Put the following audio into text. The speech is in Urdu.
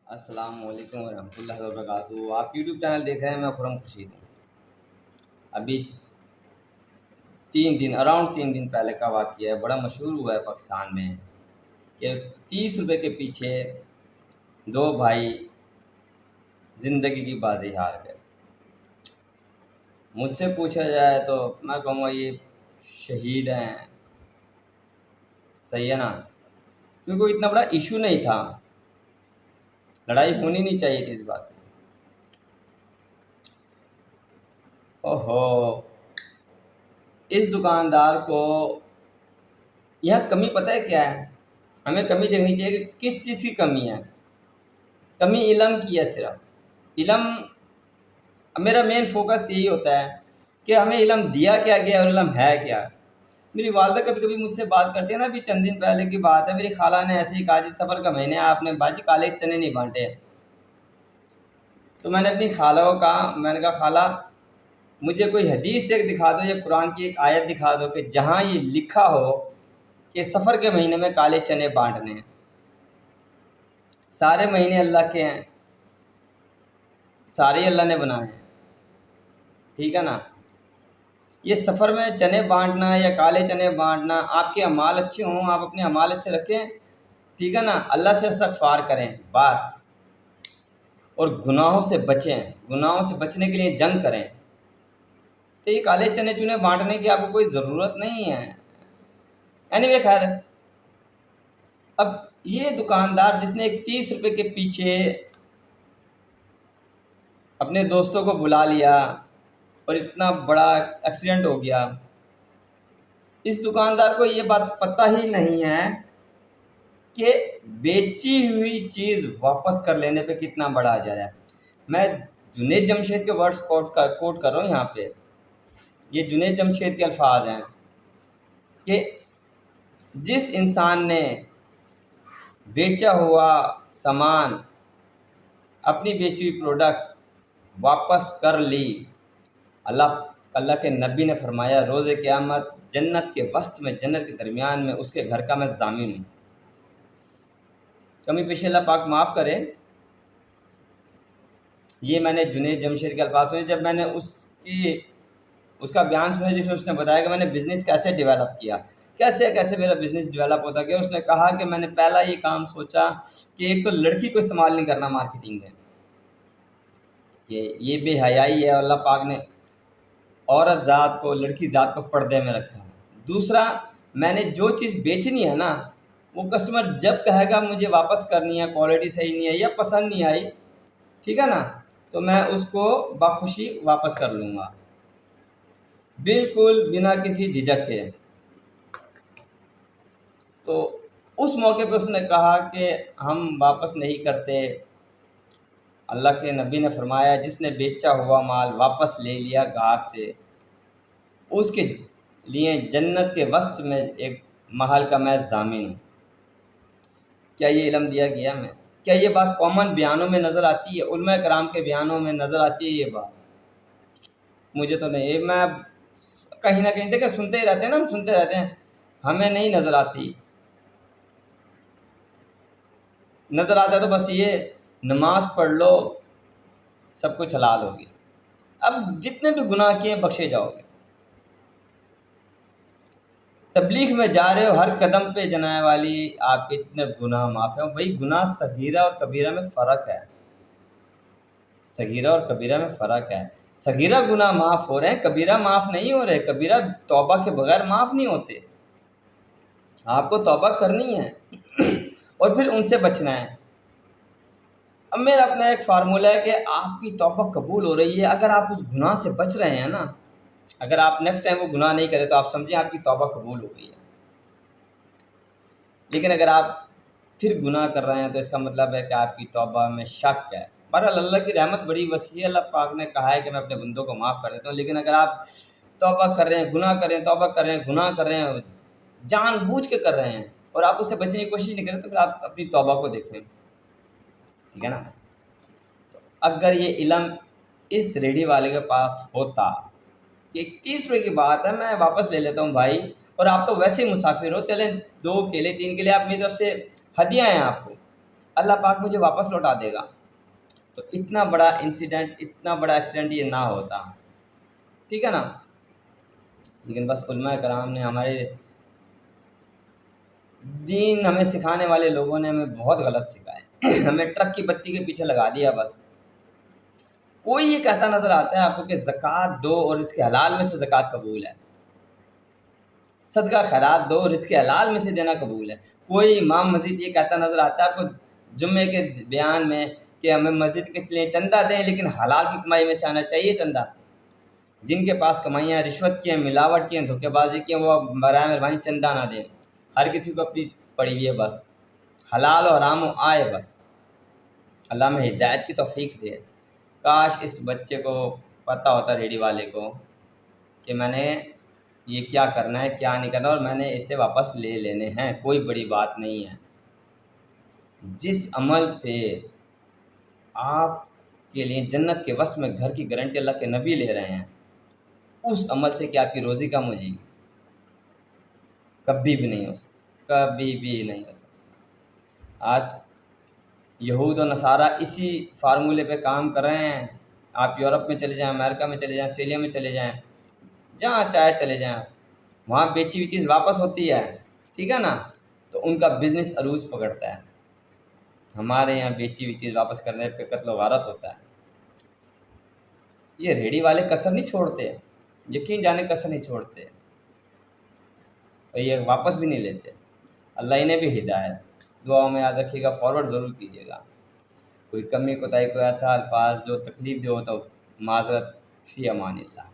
السلام علیکم ورحمۃ اللہ وبرکاتہ۔ آپ یوٹیوب چینل دیکھ رہے ہیں، میں خرم خورشید ہوں۔ ابھی 3 دن پہلے کا واقعہ ہے، بڑا مشہور ہوا ہے پاکستان میں کہ 30 روپے کے پیچھے دو بھائی زندگی کی بازی ہار گئے۔ مجھ سے پوچھا جائے تو میں کہوں گا یہ شہید ہیں، صحیح ہے نا، کیونکہ کوئی اتنا بڑا ایشو نہیں تھا، لڑائی ہونی نہیں چاہیے تھی اس بات پہ۔ اوہو، اس دکاندار کو یہاں کمی پتہ ہے کیا ہے؟ ہمیں کمی دیکھنی چاہیے کہ کس چیز کی کمی ہے۔ کمی علم کی ہے صرف علم۔ میرا مین فوکس یہی ہوتا ہے کہ ہمیں علم دیا کیا گیا اور علم ہے کیا۔ میری والدہ کبھی کبھی مجھ سے بات کرتی ہے نا، ابھی چند دن پہلے کی بات ہے، میری خالہ نے ایسے ہی کہا جی سفر کا مہینے آپ نے باجی کالے چنے نہیں بانٹے۔ تو میں نے اپنی خالہ کو کہا، میں نے کہا خالہ مجھے کوئی حدیث ایک دکھا دو یا قرآن کی ایک آیت دکھا دو کہ جہاں یہ لکھا ہو کہ سفر کے مہینے میں کالے چنے بانٹنے ہیں۔ سارے مہینے اللہ کے ہیں، سارے اللہ نے بنائے ہیں، ٹھیک ہے نا۔ یہ سفر میں چنے بانٹنا یا کالے چنے بانٹنا، آپ کے اعمال اچھے ہوں، آپ اپنے اعمال اچھے رکھیں، ٹھیک ہے نا، اللہ سے استغفار کریں بس، اور گناہوں سے بچیں، گناہوں سے بچنے کے لیے جنگ کریں۔ تو یہ کالے چنے چنے بانٹنے کی آپ کو کوئی ضرورت نہیں ہے۔ اینی خیر، اب یہ دکاندار جس نے ایک 30 روپے کے پیچھے اپنے دوستوں کو بلا لیا اور اتنا بڑا ایکسیڈنٹ ہو گیا، اس دکاندار کو یہ بات پتہ ہی نہیں ہے کہ بیچی ہوئی چیز واپس کر لینے پہ کتنا بڑا اجر ہے۔ میں جنید جمشید کے ورڈز کوٹ کر رہا ہوں یہاں پہ، یہ جنید جمشید کے الفاظ ہیں کہ جس انسان نے بیچا ہوا سامان، اپنی بیچی ہوئی پروڈکٹ واپس کر لی، اللہ کے نبی نے فرمایا روز قیامت جنت کے وسط میں، جنت کے درمیان میں اس کے گھر کا میں ضامن ہوں۔ کمی پیشے اللہ پاک معاف کرے۔ یہ میں نے جنید جمشید کے الفاظ سنے جب میں نے اس کا بیان سنا، جس میں اس نے بتایا کہ میں نے بزنس کیسے ڈیولپ کیا، کیسے میرا بزنس ڈیولپ ہوتا گیا۔ اس نے کہا کہ میں نے پہلا یہ کام سوچا کہ ایک تو لڑکی کو استعمال نہیں کرنا مارکیٹنگ میں، کہ یہ بے حیائی ہے، اللہ پاک نے عورت ذات کو، لڑکی ذات کو پردے میں رکھا ہے۔ دوسرا، میں نے جو چیز بیچنی ہے نا، وہ کسٹمر جب کہے گا مجھے واپس کرنی ہے، کوالٹی صحیح نہیں ہے یا پسند نہیں آئی، ٹھیک ہے نا، تو میں اس کو بخوشی واپس کر لوں گا، بالکل بنا کسی جھجک کے۔ تو اس موقع پہ اس نے کہا کہ ہم واپس نہیں کرتے۔ اللہ کے نبی نے فرمایا جس نے بیچا ہوا مال واپس لے لیا گاہک سے، اس کے لیے جنت کے وسط میں ایک محل کا میں ضامن ہوں۔ کیا یہ علم دیا گیا میں؟ کیا یہ بات کامن بیانوں میں نظر آتی ہے؟ علماء کرام کے بیانوں میں نظر آتی ہے یہ بات؟ مجھے تو نہیں، میں کہیں نہ کہیں دیکھیں سنتے ہی رہتے ہیں نا، ہم سنتے رہتے ہیں، ہمیں نہیں نظر آتی۔ نظر آتا ہے تو بس یہ نماز پڑھ لو سب کچھ حلال ہوگی، اب جتنے بھی گناہ کیے بخشے جاؤ گے۔ تبلیغ میں جا رہے ہو، ہر قدم پہ جناب والی آپ کے اتنے گناہ معاف ہیں۔ بھائی گناہ صغیرہ اور کبیرہ میں فرق ہے، صغیرہ اور کبیرہ میں فرق ہے۔ صغیرہ گناہ معاف ہو رہے ہیں، کبیرہ معاف نہیں ہو رہے۔ کبیرہ توبہ کے بغیر معاف نہیں ہوتے، آپ کو توبہ کرنی ہے اور پھر ان سے بچنا ہے۔ اب میرا اپنا ایک فارمولہ ہے کہ آپ کی توبہ قبول ہو رہی ہے اگر آپ اس گناہ سے بچ رہے ہیں نا، اگر آپ نیکسٹ ٹائم وہ گناہ نہیں کرے تو آپ سمجھیں آپ کی توبہ قبول ہو گئی ہے۔ لیکن اگر آپ پھر گناہ کر رہے ہیں تو اس کا مطلب ہے کہ آپ کی توبہ میں شک ہے۔ بہرحال اللہ کی رحمت بڑی وسیع ہے، اللہ پاک نے کہا ہے کہ میں اپنے بندوں کو معاف کر دیتا ہوں، لیکن اگر آپ توبہ کر رہے ہیں، گناہ کر رہے ہیں، توبہ کر رہے ہیں، گناہ کر رہے ہیں، جان بوجھ کے کر رہے ہیں اور آپ اس سے بچنے کی کوشش نہیں کریں، تو پھر آپ اپنی توبہ کو دیکھیں، ٹھیک ہے نا۔ اگر یہ علم اس ریڈی والے کے پاس ہوتا کہ 30 روپے کی بات ہے میں واپس لے لیتا ہوں بھائی، اور آپ تو ویسے ہی مسافر ہو، چلیں 2 کیلے 3 کیلے آپ میری طرف سے ہدیہ ہیں آپ کو، اللہ پاک مجھے واپس لوٹا دے گا، تو اتنا بڑا انسیڈنٹ، اتنا بڑا ایکسیڈنٹ یہ نہ ہوتا، ٹھیک ہے نا۔ لیکن بس علماء کرام نے، ہمارے دین ہمیں سکھانے والے لوگوں نے ہمیں بہت غلط سکھایا ہمیں ٹرک کی بتی کے پیچھے لگا دیا بس۔ کوئی یہ کہتا نظر آتا ہے آپ کو کہ زکوٰۃ دو اور اس کے حلال میں سے زکوٰۃ قبول ہے، صدقہ خیرات دو اور اس کے حلال میں سے دینا قبول ہے؟ کوئی امام مسجد یہ کہتا نظر آتا ہے آپ کو جمعے کے بیان میں کہ ہمیں مسجد کے لیے چندہ دیں لیکن حلال کی کمائی میں سے آنا چاہیے چندہ؟ جن کے پاس کمائیاں رشوت کی ہیں، ملاوٹ کی ہیں، دھوکے بازی کی ہیں، وہ برائے مہربانی چندہ نہ دیں۔ ہر کسی کو اپنی پڑی ہوئی ہے، بس حلال و حرام و آئے بس، اللہ میں ہدایت کی توفیق دے۔ کاش اس بچے کو پتہ ہوتا، ریڈی والے کو، کہ میں نے یہ کیا کرنا ہے کیا نہیں کرنا، اور میں نے اسے واپس لے لینے ہیں، کوئی بڑی بات نہیں ہے۔ جس عمل پہ آپ کے لیے جنت کے وصف میں گھر کی گارنٹی اللہ کے نبی لے رہے ہیں، اس عمل سے کیا آپ کی روزی کم ہو جائے گی؟ کبھی بھی نہیں ہو سکتا، کبھی بھی نہیں ہو سکتا۔ آج یہود و نصارہ اسی فارمولے پہ کام کر رہے ہیں۔ آپ یورپ میں چلے جائیں، امریکہ میں چلے جائیں، آسٹریلیا میں چلے جائیں، جہاں چاہے چلے جائیں، وہاں بیچی ہوئی چیز واپس ہوتی ہے، ٹھیک ہے نا، تو ان کا بزنس عروج پکڑتا ہے۔ ہمارے یہاں بیچی ہوئی چیز واپس کرنے پہ قتل و غارت ہوتا ہے۔ یہ ریڑھی والے کسر نہیں چھوڑتے، یقین جانے کسر نہیں چھوڑتے، اور یہ واپس بھی نہیں لیتے۔ اللہ انہیں بھی ہدایت، دعاؤں میں یاد رکھیے گا، فارورڈ ضرور کیجیے گا۔ کوئی کمی کوتاہی، کوئی ایسا الفاظ جو تکلیف دہ ہو تو معذرت، فی امان اللہ۔